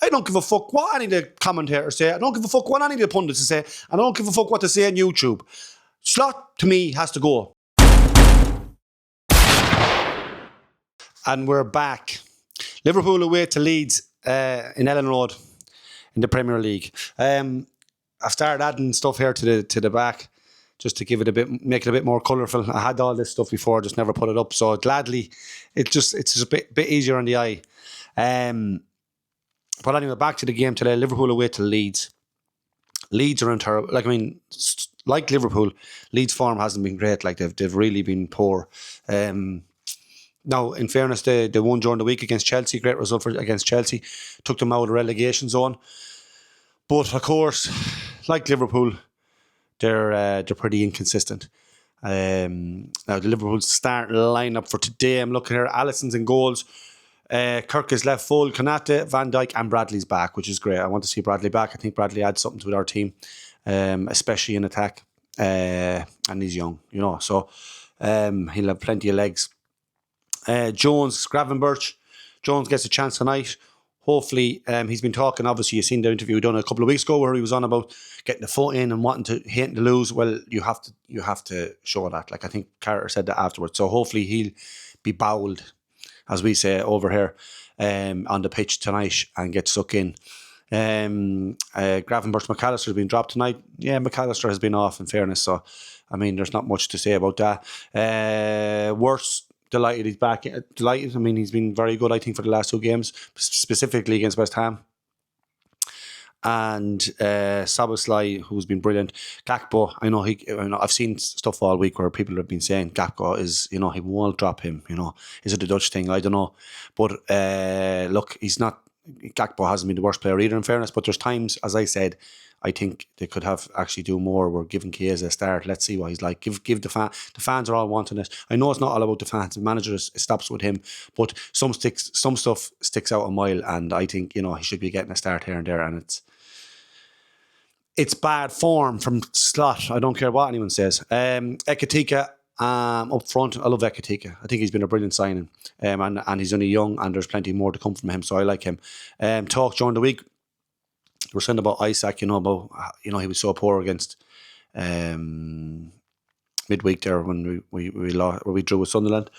I don't give a fuck what any of the commentators say. I don't give a fuck what any of the pundits say. I don't give a fuck what they say on YouTube. Slot, to me, has to go. And we're back. Liverpool away to Leeds in Elland Road in the Premier League. I've started adding stuff here to the back just to give it a bit, make it a bit more colourful. I had all this stuff before, just never put it up. So gladly, it's just a bit easier on the eye. But anyway, back to the game today. Liverpool away to Leeds. Leeds are in terrible. Like Liverpool, Leeds' form hasn't been great. Like they've really been poor. Now, in fairness, they won during the week against Chelsea. Great result against Chelsea. Took them out of the relegation zone. But of course, like Liverpool, they're pretty inconsistent. Now the Liverpool starting lineup for today, I'm looking here. Alisson's in goals. Kirk is left full. Konate, Van Dijk, and Bradley's back, which is great. I want to see Bradley back. I think Bradley adds something to our team, especially in attack. And he's young, so he'll have plenty of legs. Jones, Gravenberch. Jones gets a chance tonight. Hopefully, he's been talking. Obviously, you've seen the interview done a couple of weeks ago where he was on about getting the foot in and hating to lose. Well, you have to show that. Like I think Carter said that afterwards. So hopefully he'll be bowled, as we say over here, on the pitch tonight and get stuck in. Gravenberch, McAllister has been dropped tonight. Yeah, McAllister has been off, in fairness. So, I mean, there's not much to say about that. Worse. Delighted he's back. Delighted. I mean, he's been very good, I think, for the last two games, specifically against West Ham. And Szoboszlai, who's been brilliant. Gakpo, I know I've seen stuff all week where people have been saying Gakpo is, he won't drop him. Is it a Dutch thing? I don't know. But look, he's not. Gakpo hasn't been the worst player either, in fairness. But there's times, as I said, I think they could have actually do more. We're giving Chiesa a start. Let's see what he's like. Give the fans are all wanting it. I know it's not all about the fans. The manager stops with him, but some stuff sticks out a mile, and I think he should be getting a start here and there. And it's bad form from Slot. I don't care what anyone says. Ekatika up front. I love Ekatika. I think he's been a brilliant signing, and he's only young, and there's plenty more to come from him. So I like him. Talk during the week. We're saying about Isak, he was so poor against midweek there when we drew with Sunderland.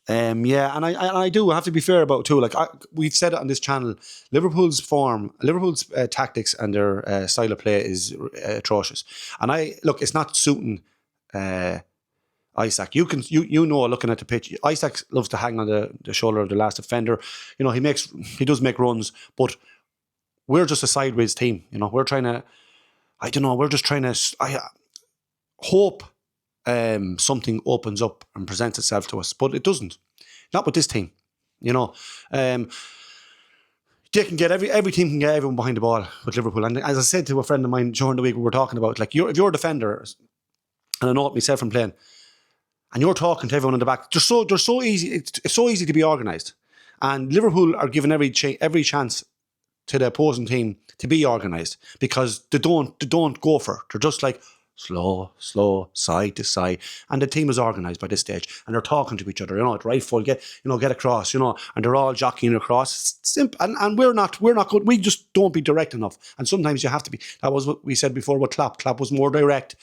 And I do have to be fair about it too. Like we've said it on this channel, Liverpool's form, Liverpool's tactics and their style of play is atrocious. And it's not suiting Isak. You know, looking at the pitch, Isak loves to hang on the shoulder of the last defender. He does make runs, but we're just a sideways team. We're trying to, we're just trying to hope something opens up and presents itself to us, but it doesn't. Not with this team. They can get every team can get everyone behind the ball with Liverpool. And as I said to a friend of mine during the week, we were talking about, like, if you're a defender, and I know it myself from playing, and you're talking to everyone in the back, they're so easy. It's so easy to be organised, and Liverpool are given every chance to the opposing team to be organised, because they don't go for it. They're just like slow, side to side, and the team is organised by this stage, and they're talking to each other. At right full, get across. And they're all jockeying across. It's simple, and we're not good. We just don't be direct enough, and sometimes you have to be. That was what we said before with Klopp. Klopp was more direct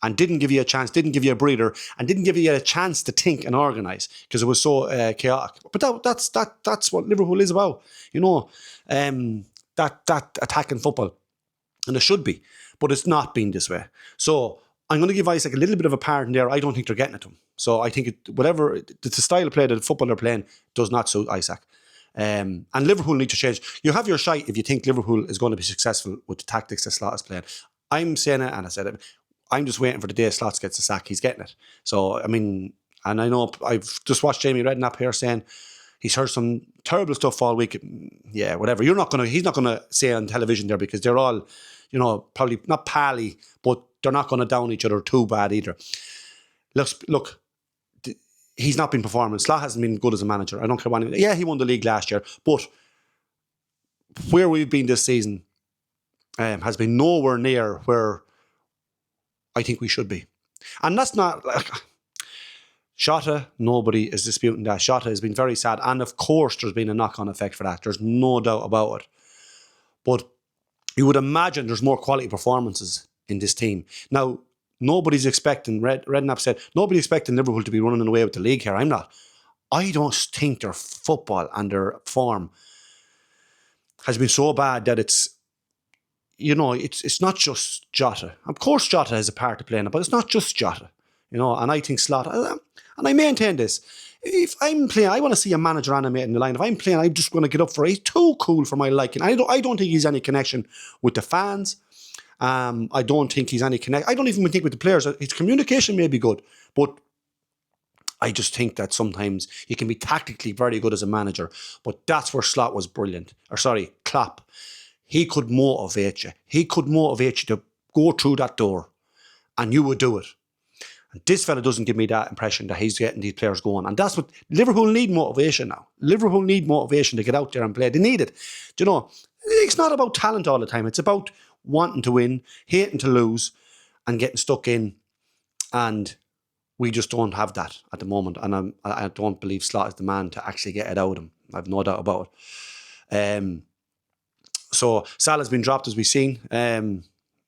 and didn't give you a chance, didn't give you a breather, and didn't give you a chance to think and organise, because it was so chaotic. But that's what Liverpool is about. That attacking football, and it should be, but it's not been this way. So I'm going to give Isak a little bit of a part in there. I don't think they're getting it to him. So I think the style of play, the football they're playing, does not suit Isak. And Liverpool need to change. You have your shite if you think Liverpool is going to be successful with the tactics that Slot is playing. I'm saying it, and I said it. I'm just waiting for the day Slot gets the sack. He's getting it. So, I mean, and I know I've just watched Jamie Redknapp here saying he's heard some terrible stuff all week. Yeah, whatever. He's not going to say on television there, because they're all, probably not pally, but they're not going to down each other too bad either. Look, he's not been performing. Slot hasn't been good as a manager. I don't care what anyone. Yeah, he won the league last year, but where we've been this season has been nowhere near where I think we should be. And that's not like Shota, nobody is disputing that. Shota has been very sad, and of course there's been a knock-on effect for that. There's no doubt about it. But you would imagine there's more quality performances in this team. Now, nobody's expecting, Redknapp said, nobody's expecting Liverpool to be running away with the league here. I'm not. I don't think their football and their form has been so bad that it's not just Jota. Of course, Jota has a part to play in it, but it's not just Jota. And I think Slot, and I maintain this. If I'm playing, I want to see a manager animating the line. If I'm playing, I'm just going to get up for it. He's too cool for my liking. I don't think he's any connection with the fans. I don't think he's any connect. I don't even think with the players. His communication may be good, but I just think that sometimes he can be tactically very good as a manager. But that's where Slot was brilliant. Klopp. He could motivate you. He could motivate you to go through that door, and you would do it. And this fella doesn't give me that impression that he's getting these players going. And that's what Liverpool need, motivation now. Liverpool need motivation to get out there and play. They need it. It's not about talent all the time. It's about wanting to win, hating to lose, and getting stuck in. And we just don't have that at the moment. And I don't believe Slot is the man to actually get it out of him. I've no doubt about it. So Salah's been dropped, as we've seen.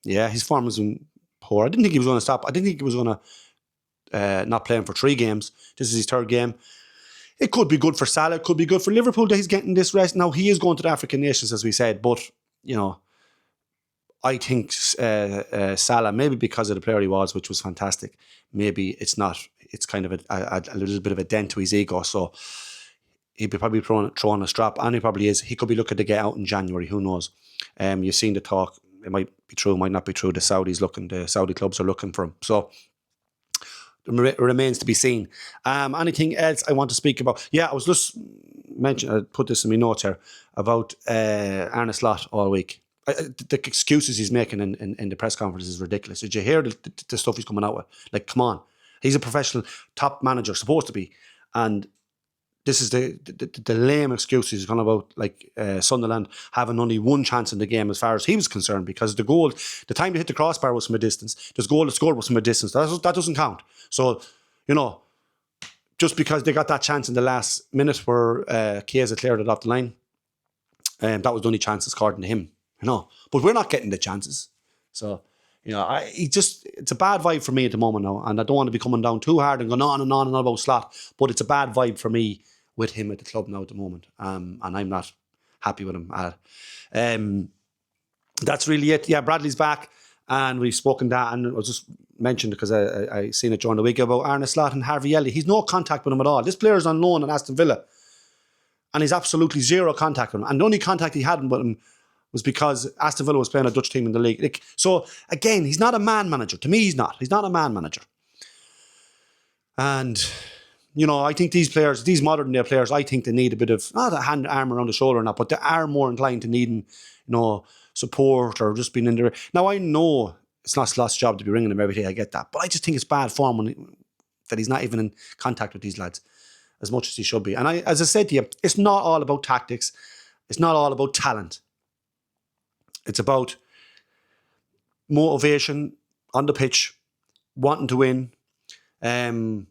His form has been poor. I didn't think he was going to stop. I didn't think he was going to not play him for 3 games. This is his 3rd game. It could be good for Salah. It could be good for Liverpool that he's getting this rest. Now, he is going to the African nations, as we said. But, I think Salah, maybe because of the player he was, which was fantastic, maybe it's not. It's kind of a little bit of a dent to his ego. So he'd be probably throwing a strap, and he probably is. He could be looking to get out in January. Who knows? You've seen the talk. It might be true, might not be true. The Saudi clubs are looking for him. So it remains to be seen. Anything else I want to speak about? Yeah, I was just mentioning, I put this in my notes here, about Arne Slot all week. The excuses he's making in the press conference is ridiculous. Did you hear the stuff he's coming out with? Like, come on. He's a professional top manager, supposed to be. And this is the lame excuses he's gone about, like Sunderland having only 1 chance in the game as far as he was concerned, because the goal, the time they hit the crossbar was from a distance. The goal they scored was from a distance. That doesn't count. So, just because they got that chance in the last minute where Chiesa cleared it off the line, that was the only chance according to him. But we're not getting the chances. So, it's a bad vibe for me at the moment now, and I don't want to be coming down too hard and going on and on and on about Slot, but it's a bad vibe for me with him at the club now at the moment, and I'm not happy with him. That's really it. Yeah, Bradley's back, and we've spoken that, and I was just mentioned because I seen it during the week about Arne Slot and Harvey Elliott. He's no contact with him at all. This player's on loan at Aston Villa, and he's absolutely zero contact with him, and the only contact he had with him was because Aston Villa was playing a Dutch team in the league. So, again, he's not a man manager. To me, he's not. He's not a man manager. And, I think these players, these modern day players, I think they need a bit of, not a arm around the shoulder or not, but they are more inclined to needing, support or just being in there. Now, I know it's not Slot's job to be ringing them every day. I get that. But I just think it's bad form that he's not even in contact with these lads as much as he should be. And as I said to you, it's not all about tactics. It's not all about talent. It's about motivation on the pitch, wanting to win. And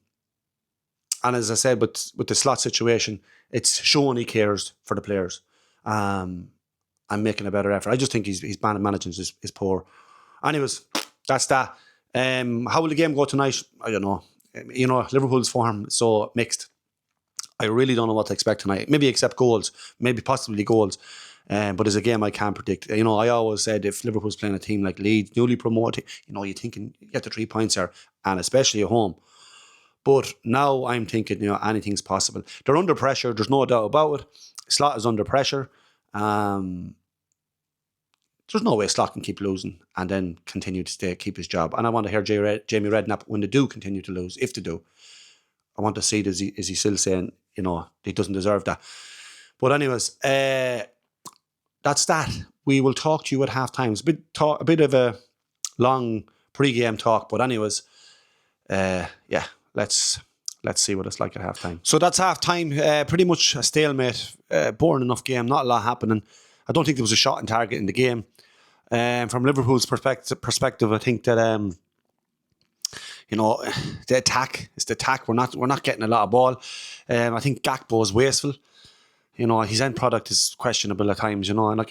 as I said, with the Slot situation, it's showing he cares for the players and making a better effort. I just think his managing is poor. Anyways, that's that. How will the game go tonight? I don't know. Liverpool's form is so mixed. I really don't know what to expect tonight. Maybe except goals. Maybe possibly goals. But as a game I can't predict. I always said if Liverpool's playing a team like Leeds, newly promoted, you're thinking you get the 3 points here, and especially at home. But now I'm thinking, anything's possible. They're under pressure. There's no doubt about it. Slot is under pressure. There's no way Slot can keep losing and then continue to keep his job. And I want to hear Jamie Redknapp when they do continue to lose, if they do. I want to see is he still saying, he doesn't deserve that. But anyways, that's that. We will talk to you at halftime. It's a bit of a long pre-game talk, but anyways, let's see what it's like at halftime. So that's halftime. Pretty much a stalemate. Boring enough game. Not a lot happening. I don't think there was a shot on target in the game. From Liverpool's perspective, I think that the attack. It's the attack. We're not getting a lot of ball. I think Gakpo is wasteful. his end product is questionable at times, and look,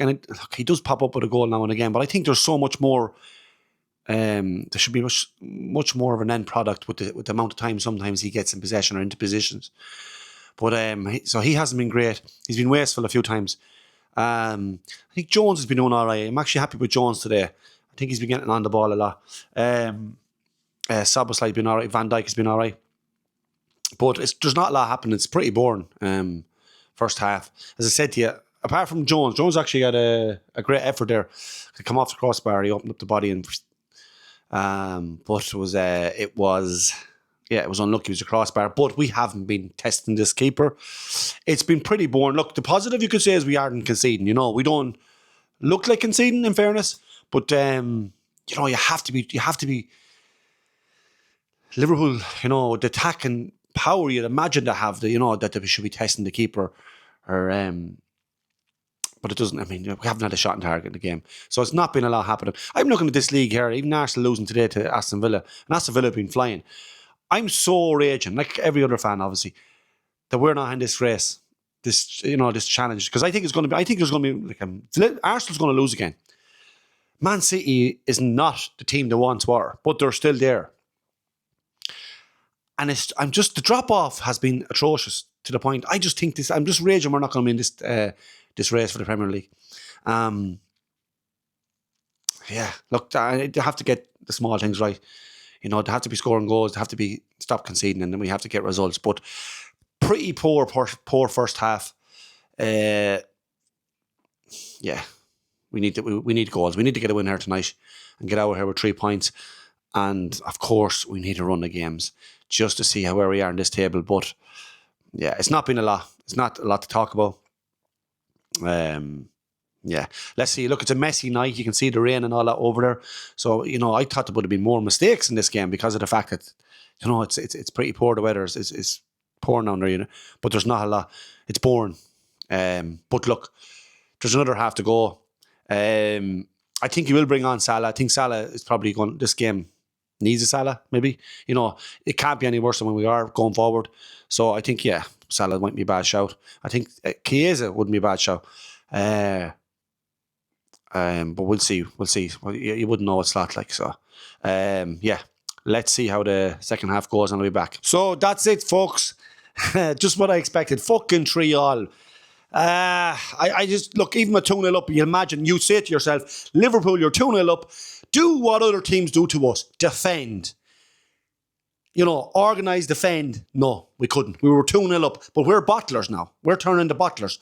he does pop up with a goal now and again, but I think there's so much more. There should be much more of an end product with the amount of time sometimes he gets in possession or into positions. But so he hasn't been great. He's been wasteful a few times. I think Jones has been doing all right. I'm actually happy with Jones today. I think he's been getting on the ball a lot. Szoboszlai's been all right. Van Dijk has been all right. But there's not a lot happening. It's pretty boring. First half. As I said to you, apart from Jones actually had a great effort there to come off the crossbar. He opened up the body and but it was unlucky. It was a crossbar, but we haven't been testing this keeper. It's been pretty boring. Look, the positive you could say is we aren't conceding. We don't look like conceding, in fairness, but you have to be Liverpool. The attacking power you'd imagine to have, that they should be testing the keeper, or but it doesn't. I mean, we haven't had a shot on target in the game, so it's not been a lot happening. I'm looking at this league here. Even Arsenal losing today to Aston Villa, and Aston Villa have been flying. I'm so raging, like every other fan, obviously, that we're not in this race, this challenge, because I think there's going to be Arsenal's going to lose again. Man City is not the team they once were, but they're still there. And the drop off has been atrocious to the point. I just think I'm just raging we're not going to be in this race for the Premier League. Look, they have to get the small things right. They have to be scoring goals. They have to be stop conceding, and then we have to get results. But pretty poor first half. We need goals. We need to get a win here tonight and get out of here with 3 points. And of course, we need to run the games just to see where we are in this table. But yeah, it's not been a lot. It's not a lot to talk about. Let's see. Look, it's a messy night. You can see the rain and all that over there. So I thought there would have been more mistakes in this game because of the fact that it's pretty poor. The weather is pouring down there. But there's not a lot. It's boring. But look, there's another half to go. I think he will bring on Salah. I think Salah is probably going. This game needs a Salah. Maybe it can't be any worse than when we are going forward. So I think Salah might be a bad shout. I think Chiesa wouldn't be a bad shout. But we'll see. Well, you wouldn't know what Slot like. So, let's see how the second half goes, and I'll be back. So that's it, folks. Just what I expected. Fucking 3-3. I just look, even with 2-0 up, you imagine you say to yourself, Liverpool, you're 2-0 up. Do what other teams do to us. Defend. Organise, defend. No, we couldn't. We were 2-0 up, but we're bottlers now. We're turning to bottlers.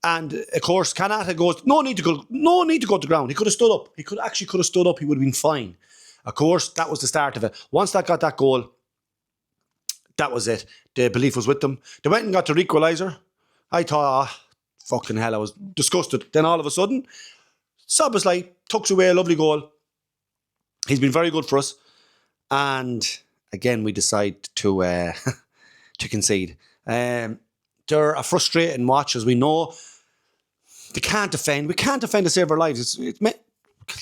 And of course, Kanata goes, no need to go to the ground. He could have stood up. He could have stood up. He would have been fine. Of course, that was the start of it. Once that got that goal, that was it. The belief was with them. They went and got the equaliser. I thought, fucking hell, I was disgusted. Then all of a sudden, Szoboszlai tucks away a lovely goal. He's been very good for us. And again, we decide to concede. They're a frustrating watch, as we know. They can't defend. We can't defend to save our lives.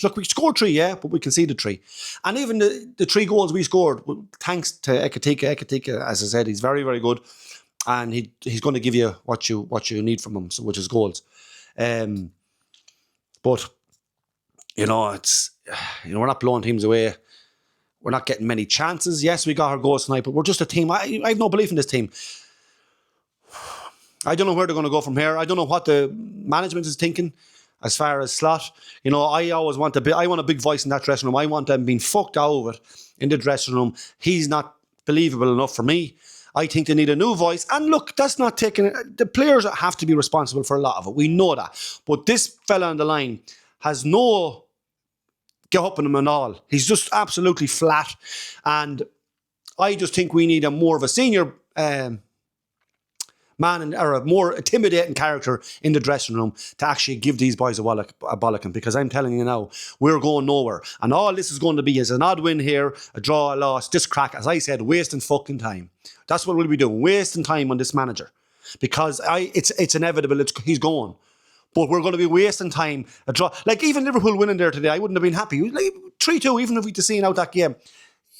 Look, we scored 3, but we conceded 3. And even the 3 goals we scored, thanks to Ekitike. Ekitike, as I said, he's very, very good. And he's going to give you what you need from him, which is goals. But, it's we're not blowing teams away. We're not getting many chances. Yes, we got our goals tonight, but we're just a team. I have no belief in this team. I don't know where they're going to go from here. I don't know what the management is thinking as far as Slot. I always want a big voice in that dressing room. I want them being fucked out of it in the dressing room. He's not believable enough for me. I think they need a new voice. And look, that's not taking it. The players have to be responsible for a lot of it. We know that. But this fella on the line has no get up in him at all. He's just absolutely flat. And I just think we need more of a senior man or a more intimidating character in the dressing room to actually give these boys a bollocking, because I'm telling you now, we're going nowhere. And all this is going to be is an odd win here, a draw, a loss, this crack, as I said, wasting fucking time. That's what we'll be doing, wasting time on this manager. Because it's inevitable, he's gone. But we're going to be wasting time, a draw. Like even Liverpool winning there today, I wouldn't have been happy. Like 3-2, even if we'd seen out that game.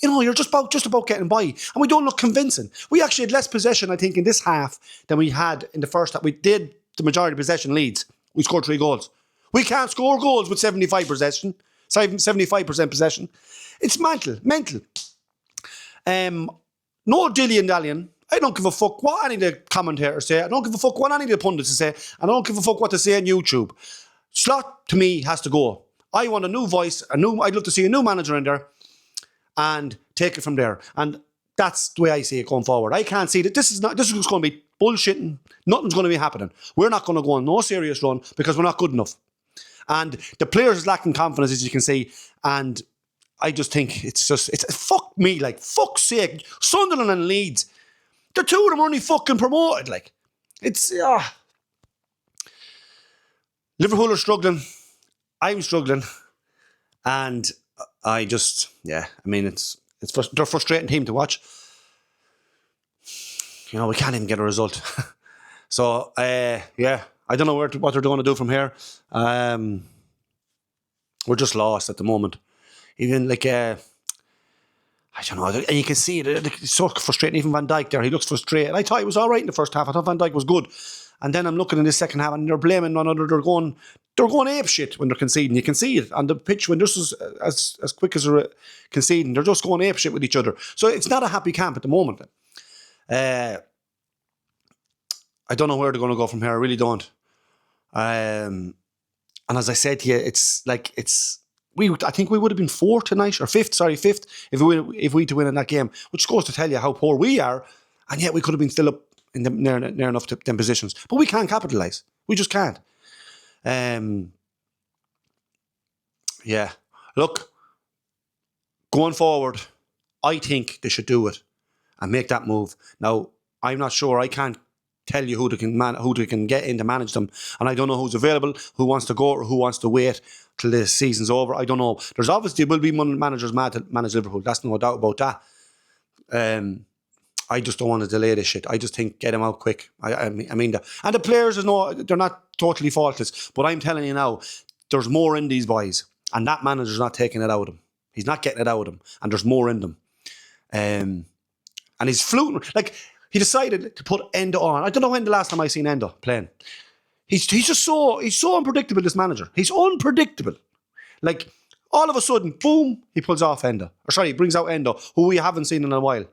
you're just about getting by. And we don't look convincing. We actually had less possession, I think, in this half than we had in the first half. We did the majority of possession Leeds. We scored 3 goals. We can't score goals with 75% possession. It's mental. No dilly-dallying. I don't give a fuck what any of the commentators say. I don't give a fuck what any of the pundits say. I don't give a fuck what they say on YouTube. Slot, to me, has to go. I want a new voice. I'd love to see a new manager in there and take it from there. And that's the way I see it going forward. I can't see that this is just going to be bullshitting. Nothing's going to be happening. We're not going to go on no serious run because we're not good enough. And the players is lacking confidence, as you can see. And I just think it's fuck me, like, fuck's sake. Sunderland and Leeds, the two of them are only fucking promoted, like. It's, Liverpool are struggling. I'm struggling. And I just, they're a frustrating team to watch. We can't even get a result. So, I don't know what they're going to do from here. We're just lost at the moment. Even I don't know, and you can see it. It's so frustrating. Even Van Dijk there, he looks frustrated. I thought he was all right in the first half. I thought Van Dijk was good. And then I'm looking in the second half and they're blaming one another. They're going ape shit when they're conceding. You can see it on the pitch when just as quick as they're conceding. They're just going ape shit with each other. So it's not a happy camp at the moment. I don't know where they're going to go from here. I really don't. And as I said to you, I think we would have been fourth tonight, or fifth, if we to win in that game, which goes to tell you how poor we are, and yet we could have been still up in near enough to them positions. But we can't capitalise. We just can't. Look, going forward, I think they should do it and make that move. Now, I'm not sure. I can't tell you who they can get in to manage them, and I don't know who's available, who wants to go, or who wants to wait till the season's over. I don't know. There's obviously will be managers mad to manage Liverpool. That's no doubt about that. I just don't want to delay this shit. I just think get them out quick. I mean that. And the players they're not totally faultless, but I'm telling you now, there's more in these boys, and that manager's not taking it out of them. He's not getting it out of them, and there's more in them. And he's fluting. Like, he decided to put Endo on. I don't know when the last time I seen Endo playing. He's so unpredictable, this manager. He's unpredictable. Like, all of a sudden, boom, he pulls off Endo. He brings out Endo, who we haven't seen in a while.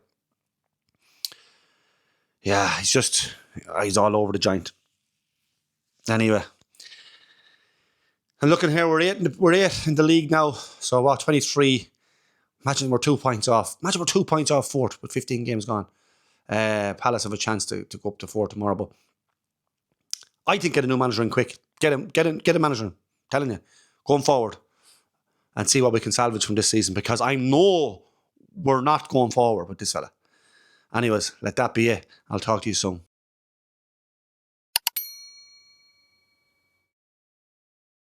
Yeah, he's all over the joint. Anyway. And looking here, we're eight in the league now. So, 23. Imagine we're 2 points off. Imagine we're 2 points off fourth with 15 games gone. Palace have a chance to go up to 4 tomorrow. But I think get a new manager in quick. Get a manager in. Telling you. Going forward. And see what we can salvage from this season. Because I know we're not going forward with this fella. Anyways, let that be it. I'll talk to you soon.